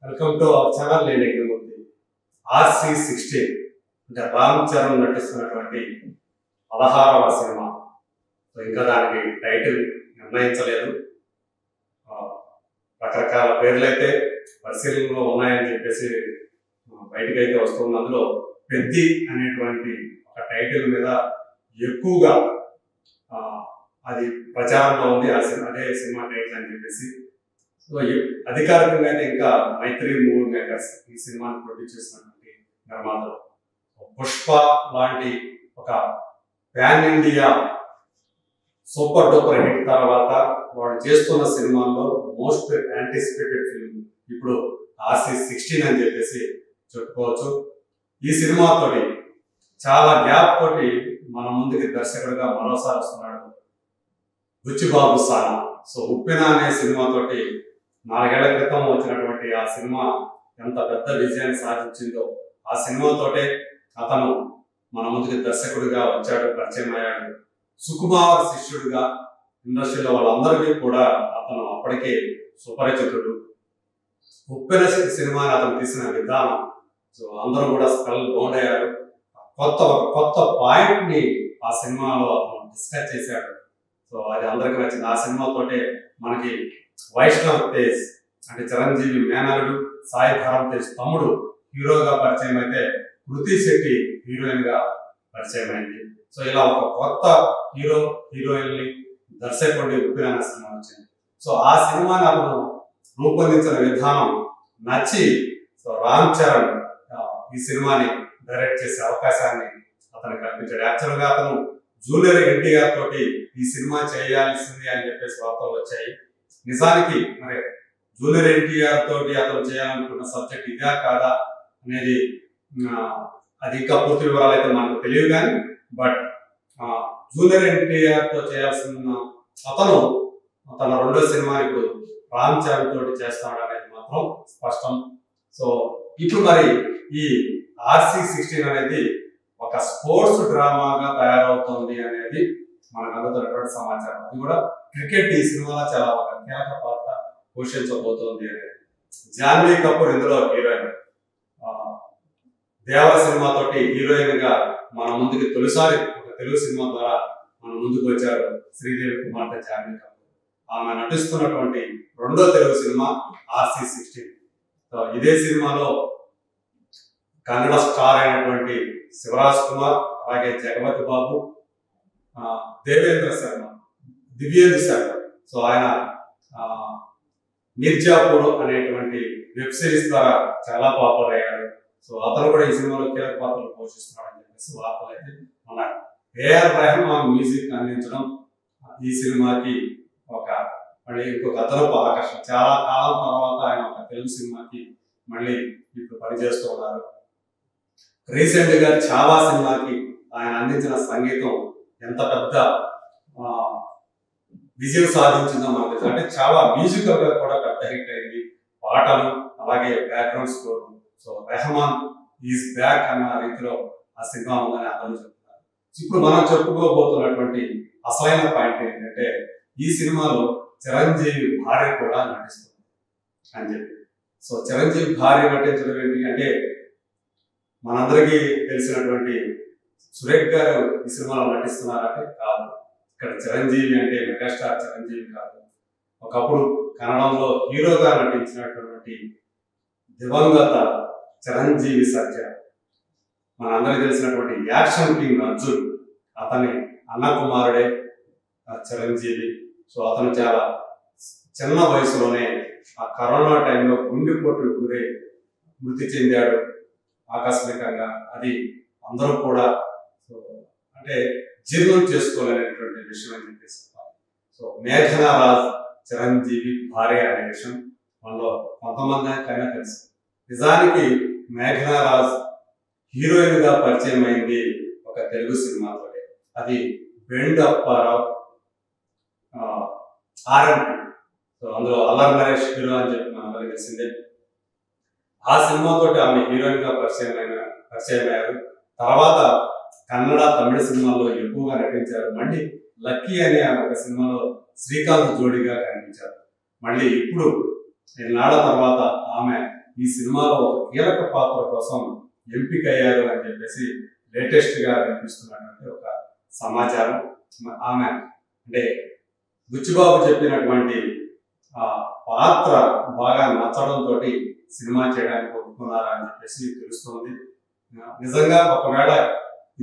Welcome to our channel. నేను Yagnamurthy. RC16 అంటే Ram Charan నటిస్తున్నటువంటి 16వ cinema. ఇంకా దానికి టైటిల్ నిర్ణయించలేదు. రకరకాల పేర్లు అయితే పరిశీలనలో ఉన్నాయని చెప్పేసి బయటకు అయితే వస్తుంది. అందులో పెద్ది అనేటువంటి ఒక టైటిల్ మీద ఎక్కువగా అది ప్రచారంలో ఉంది. అదే సినిమా టైటిల్ అని చెప్పేసి. సో అధికారికంగా అయితే ఇంకా మైత్రి మూవీ మేకర్స్ ఈ సినిమాని ప్రొడ్యూస్ చేసినటువంటి నిర్మాతలు. పుష్ప లాంటి ఒక pan India super duper hit తర్వాత వాడు చేస్తున్న సినిమాల్లో మోస్ట్ యాంటిసిపేటెడ్ ఫిల్మ్ ఇప్పుడు RC16 అని చెప్పేసి చెప్పుకోవచ్చు. ఈ సినిమాతోటి చాలా గ్యాప్ తోటి మన ముందుకి దర్శకుడిగా మరోసారి వస్తున్నాడు బుచ్చిబాబు సానా. సో ఉప్పెన అనే సినిమాతోటి 4 ఏళ్ల క్రితం వచ్చినటువంటి ఆ సినిమా ఎంత పెద్ద విజయాన్ని సాధించిందో, ఆ సినిమాతోటే అతను మన ముందుకి దర్శకుడిగా వచ్చాడు, పరిచయం అయ్యాడు. సుకుమార్ శిష్యుడిగా ఇండస్ట్రీలో వాళ్ళందరికీ కూడా అతను అప్పటికే సుపరిచితుడు. ఉప్పెన సినిమాని అతను తీసిన విధానం, సో అందరూ కూడా స్పెల్ బౌండ్ అయ్యారు. కొత్త పాయింట్ ని ఆ సినిమాలో అతను డిస్కస్ చేశాడు. సో అది అందరికీ నచ్చింది. ఆ సినిమాతోటే మనకి వైష్ణవ్ తేజ్ అంటే చిరంజీవి మేనరుడు, సాయి ధరమ్ తేజ్ తమ్ముడు హీరోగా పరిచయం అయితే, కృతి శెట్టి హీరోయిన్ గా పరిచయం అయింది. సో ఇలా ఒక కొత్త హీరోయిన్ ని దర్శకుడి ఉప్పెన సినిమా వచ్చింది. సో ఆ సినిమాని అతను రూపొందించిన విధానం నచ్చి సో రామ్ చరణ్ ఈ సినిమాని డైరెక్ట్ చేసే అవకాశాన్ని అతను కల్పించాడు. యాక్చువల్ గా అతను జూనియర్ ఎన్టీఆర్ తోటి ఈ సినిమా చేయాల్సింది అని చెప్పేసి వార్తలు వచ్చాయి. నిజానికి మరి జూనియర్ ఎన్టీఆర్ తోటి అతను చేయాలనుకున్న సబ్జెక్ట్ ఇదా కాదా అనేది అది ఇంకా పూర్తి వివరాలు అయితే మనకు తెలియదు. కానీ బట్ జూనియర్ ఎన్టీఆర్ తో చేయాల్సిన అతను తన రెండో సినిమా ఇప్పుడు రామ్ చరణ్ తోటి చేస్తాడు అనేది మాత్రం స్పష్టం. సో ఇప్పుడు మరి ఈ RC16 అనేది ఒక స్పోర్ట్స్ డ్రామాగా తయారవుతుంది అనేది మనకు అందుతున్నటువంటి సమాచారం. అది కూడా క్రికెట్ ఈ సినిమాలో చాలా ఒక కీలక పాత్ర పోషించబోతోంది అనేది. జాన్వీ కపూర్ ఇందులో హీరోయిన్. దేవర సినిమా తోటి హీరోయిన్ గా మన ముందుకి తొలిసారి ఒక తెలుగు సినిమా ద్వారా మన ముందుకు వచ్చారు శ్రీదేవి కుమార్తె జాన్వీ కపూర్. ఆమె నటిస్తున్నటువంటి రెండో తెలుగు సినిమా RC16. సో ఇదే సినిమాలో కన్నడ స్టార్ అయినటువంటి శివరాజ్ కుమార్, అలాగే జగపతి బాబు, దేవేంద్ర శర్మ, దివ్యేంద్ర శర్మ. సో ఆయన మిర్జాపూర్ అనేటువంటి వెబ్ సిరీస్ ద్వారా చాలా పాపులర్ అయ్యాడు. సో అతను కూడా ఈ సినిమాలో కీలక పాత్రలు పోషిస్తున్నాడు అని చెప్పేసి వార్తలు అయితే ఉన్నాయి. AR రెహమాన్ మ్యూజిక్ అందించడం ఈ సినిమాకి మళ్ళీ ఇంకొక అదనపు ఆకర్షణ. చాలా కాలం తర్వాత ఆయన ఒక తెలుగు సినిమాకి మళ్ళీ ఇప్పుడు పనిచేస్తూ ఉన్నారు. రీసెంట్ గా చావా సినిమాకి ఆయన అందించిన సంగీతం ఎంత పెద్ద విజయం సాధించిందో మనకు తెలుసు. అంటే చాలా మ్యూజికల్ గా కూడా పెద్ద హిట్ అయింది. పాటలు అలాగే background score. So Rahman is back అన్న రీతిలో ఆ సినిమా ఉందని అందరూ చెప్తున్నారు. ఇప్పుడు మనం చెప్పుకోబోతున్నటువంటి అసలైన పాయింట్ ఏంటంటే, ఈ సినిమాలో చిరంజీవి భార్య కూడా నటిస్తుంది అని చెప్పి. సో చిరంజీవి భార్య నటించడం ఏంటి అంటే, మనందరికీ తెలిసినటువంటి సురేఖ్ గారు ఈ సినిమాలో నటిస్తున్నారంటే కాదు. ఇక్కడ చిరంజీవి అంటే మెగాస్టార్ చిరంజీవి కాదు. ఒకప్పుడు కన్నడంలో హీరోగా నటించినటువంటి దివంగత చిరంజీవి సత్య, మనందరికీ తెలిసినటువంటి యాక్షన్ కింగ్ అర్జున్, అతని అన్న కుమారుడే చిరంజీవి. సో అతను చాలా చిన్న వయసులోనే ఆ కరోనా టైంలో గుండెపోటు గురై మృతి చెందాడు ఆకస్మికంగా. అది అందరూ కూడా అంటే జీర్ణం చేసుకోలేనటువంటి విషయం అని చెప్పేసి. సో మేఘనా రాజ్ చిరంజీవి భార్య అనే విషయం మనలో కొంతమందికైనా తెలుసు. నిజానికి మేఘనా రాజ్ హీరోయిన్ గా పరిచయం అయింది ఒక తెలుగు సినిమాతో. అది బెండ్ అప్పారావు RMP. సో అందులో అల్లరి నరేష్ హీరో అని చెప్పి మనందరికీ తెలిసిందే. ఆ సినిమాతో ఆమె హీరోయిన్ గా పరిచయం అయ్యారు. తర్వాత కన్నడ, తమిళ సినిమాల్లో ఎక్కువగా నటించారు. మళ్ళీ లక్కీ అనే ఒక సినిమాలో శ్రీకాంత్ జోడిగా కనిపించారు. మళ్ళీ ఇప్పుడు 2 తర్వాత ఆమె ఈ సినిమాలో ఒక కీలక పాత్ర కోసం ఎంపికయ్యారు అని చెప్పేసి లేటెస్ట్ గా వినిపిస్తున్నటువంటి ఒక సమాచారం. ఆమె అంటే బుచ్చిబాబు చెప్పినటువంటి పాత్ర బాగా నచ్చడంతో సినిమా చేయడానికి ఒప్పుకున్నారా అని చెప్పేసి తెలుస్తుంది. నిజంగా ఒకవేళ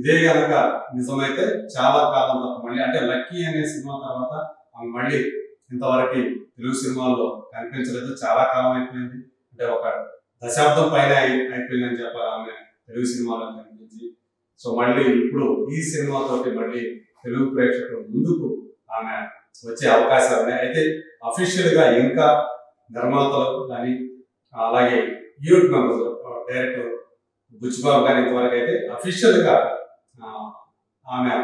ఇదే కనుక నిజమైతే చాలా కాలం తప్ప మళ్ళీ అంటే లక్కీ అనే సినిమా తర్వాత ఆమె మళ్ళీ ఇంతవరకు తెలుగు సినిమాల్లో కనిపించలేదు. చాలా కాలం అయిపోయింది, అంటే ఒక దశాబ్దం పైన అయిపోయిందని చెప్పాలి ఆమె తెలుగు సినిమాలో కనిపించి. సో మళ్ళీ ఇప్పుడు ఈ సినిమాతోటి మళ్ళీ తెలుగు ప్రేక్షకుల ముందుకు ఆమె వచ్చే అవకాశాలు ఉన్నాయి. అయితే అఫీషియల్ గా ఇంకా నిర్మాతలు కానీ అలాగే యూనిట్ మెంబర్స్ డైరెక్టర్ బుచ్చిబాబు కానీ ఇంతవరకు అయితే అఫీషియల్ గా ఆమె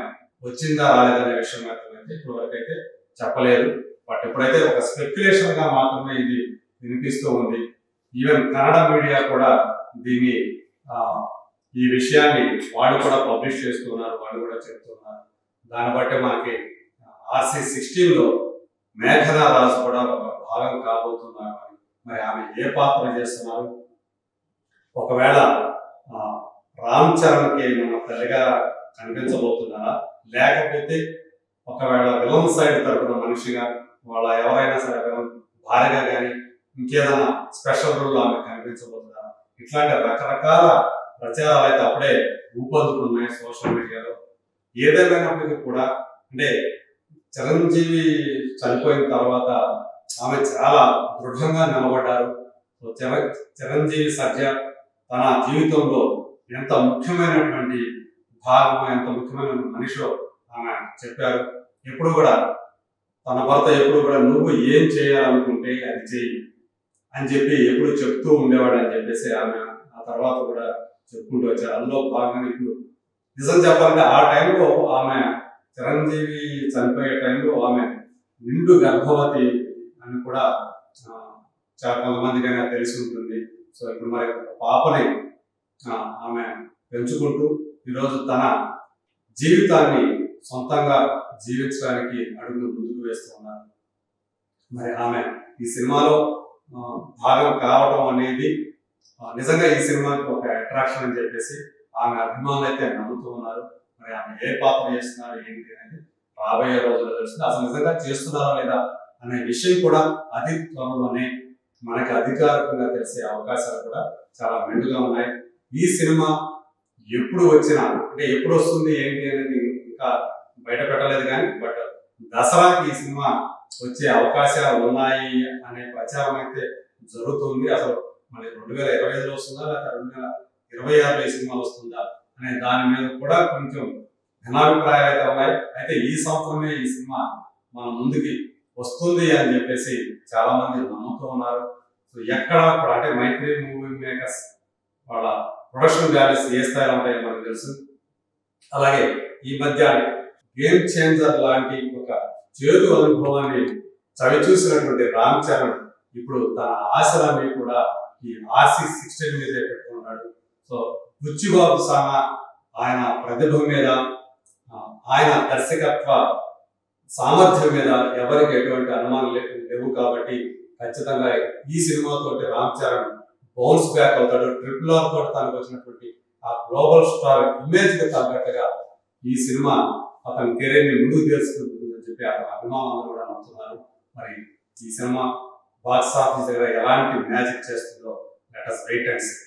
వచ్చిందా రాలేదనే విషయం మాత్రమైతే ఇప్పటివరకు అయితే చెప్పలేదు. బట్ ఇప్పుడైతే ఒక స్పెక్యులేషన్ గా మాత్రమే ఇది వినిపిస్తూ ఉంది. ఈవెన్ కన్నడ మీడియా కూడా దీన్ని ఈ విషయాన్ని వాళ్ళు కూడా పబ్లిష్ చేస్తున్నారు, వాళ్ళు కూడా చెప్తున్నారు. దాన్ని బట్టి మనకి RC16లో మేఘనా రాజు కూడా ఒక భాగం కాబోతున్నారు. మరి ఆమె ఏ పాత్ర చేస్తున్నారు? ఒకవేళ రామ్ చరణ్కి మన తల్లిగా కనిపించబోతున్నారా, లేకపోతే ఒకవేళ విలన్ సైడ్ తరపున మనిషిగా వాళ్ళ ఎవరైనా సరే విలన్ భార్యగా కానీ ఇంకేదైనా స్పెషల్ రోల్ ఆమె కనిపించబోతున్నారా? ఇట్లాంటి రకరకాల ప్రచారాలు అయితే అప్పుడే ఊపందుకున్నాయి సోషల్ మీడియాలో. ఏదేమైనప్పటికీ కూడా అంటే చిరంజీవి చనిపోయిన తర్వాత ఆమె చాలా దృఢంగా నిలబడ్డారు. చిరంజీవి సర్జ తన జీవితంలో ఎంత ముఖ్యమైనటువంటి భాగం, ఎంత ముఖ్యమైన మనిషో ఆమె చెప్పారు. ఎప్పుడు కూడా తన భర్త ఎప్పుడు కూడా నువ్వు ఏం చేయాలనుకుంటే అది చెయ్యి అని చెప్పి ఎప్పుడు చెప్తూ ఉండేవాడు అని చెప్పేసి ఆమె ఆ తర్వాత కూడా చెప్పుకుంటూ వచ్చారు. అందులో భాగంగా ఇప్పుడు నిజం చెప్పాలంటే ఆ టైంలో ఆమె చిరంజీవి చనిపోయే టైంలో ఆమె నిండు గర్భవతి అని కూడా చాలా కొంతమందికైనా తెలిసి ఉంటుంది. సో ఇప్పుడు మరి పాపని ఆమె పెంచుకుంటూ ఈరోజు తన జీవితాన్ని సొంతంగా జీవించడానికి అడుగులు ముందుకు వేస్తూ ఉన్నారు. మరి ఆమె ఈ సినిమాలో భాగం కావడం అనేది నిజంగా ఈ సినిమాకి ఒక అట్రాక్షన్ అని చెప్పేసి ఆమె అభిమానులు అయితే నమ్ముతూ ఉన్నారు. మరి ఆమె ఏ పాత్ర చేస్తున్నారు ఏంటి అనేది రాబోయే రోజుల్లో తెలుస్తుంది. అసలు నిజంగా చేస్తున్నారా లేదా అనే విషయం కూడా అతి త్వరలోనే మనకి అధికారికంగా తెలిసే అవకాశాలు కూడా చాలా మెండుగా ఉన్నాయి. ఈ సినిమా ఎప్పుడు వచ్చినా అంటే ఎప్పుడు వస్తుంది ఏంటి అనేది ఇంకా బయట పెట్టలేదు కానీ బట్ దసరాకి ఈ సినిమా వచ్చే అవకాశాలు ఉన్నాయి అనే ప్రచారం అయితే జరుగుతుంది. అసలు మరి 2025లో వస్తుందా లేకపోతే 2026లో ఈ సినిమా వస్తుందా అనే దాని మీద కూడా కొంచెం భిన్నాభిప్రాయాలు అయితే ఉన్నాయి. అయితే ఈ సంవత్సరమే ఈ సినిమా మన ముందుకి వస్తుంది అని చెప్పేసి చాలా మంది నమ్ముతూ ఉన్నారు. సో ఎక్కడ అంటే మైత్రి మూవీ మేకర్స్ వాళ్ళ ప్రొడక్షన్ వాల్యూస్ ఏ స్థాయిలో ఉంటాయో మనకు తెలుసు. అలాగే ఈ మధ్య గేమ్ చేంజర్ లాంటి ఒక చేదు అనుభవాన్ని చవి చూసినటువంటి రామ్ చరణ్ ఇప్పుడు తన ఆశలన్నీ కూడా ఈ RC16 మీదే పెట్టుకున్నాడు. సో బుచ్చిబాబు సానా ఆయన ప్రతిభ మీద ఆయన దర్శకత్వ సామర్థ్యం మీద ఎవరికి ఎటువంటి అనుమానం లేవు కాబట్టి ఖచ్చితంగా ఈ సినిమాతో రామ్ చరణ్ బౌన్స్ బ్యాక్ అవుతాడు. RRR తోటి తనకు వచ్చినటువంటి ఆ గ్లోబల్ స్టార్ ఇమేజ్ కి తగ్గట్టుగా ఈ సినిమా అతని కెరీర్ ని ముందుకు తీసుకుంటుందని చెప్పి అతని అభిమానులు కూడా నమ్ముతున్నారు. మరి ఈ సినిమా బాక్స్ ఆఫీస్ దగ్గర ఎలాంటి మ్యాజిక్ చేస్తుందో let us wait and see.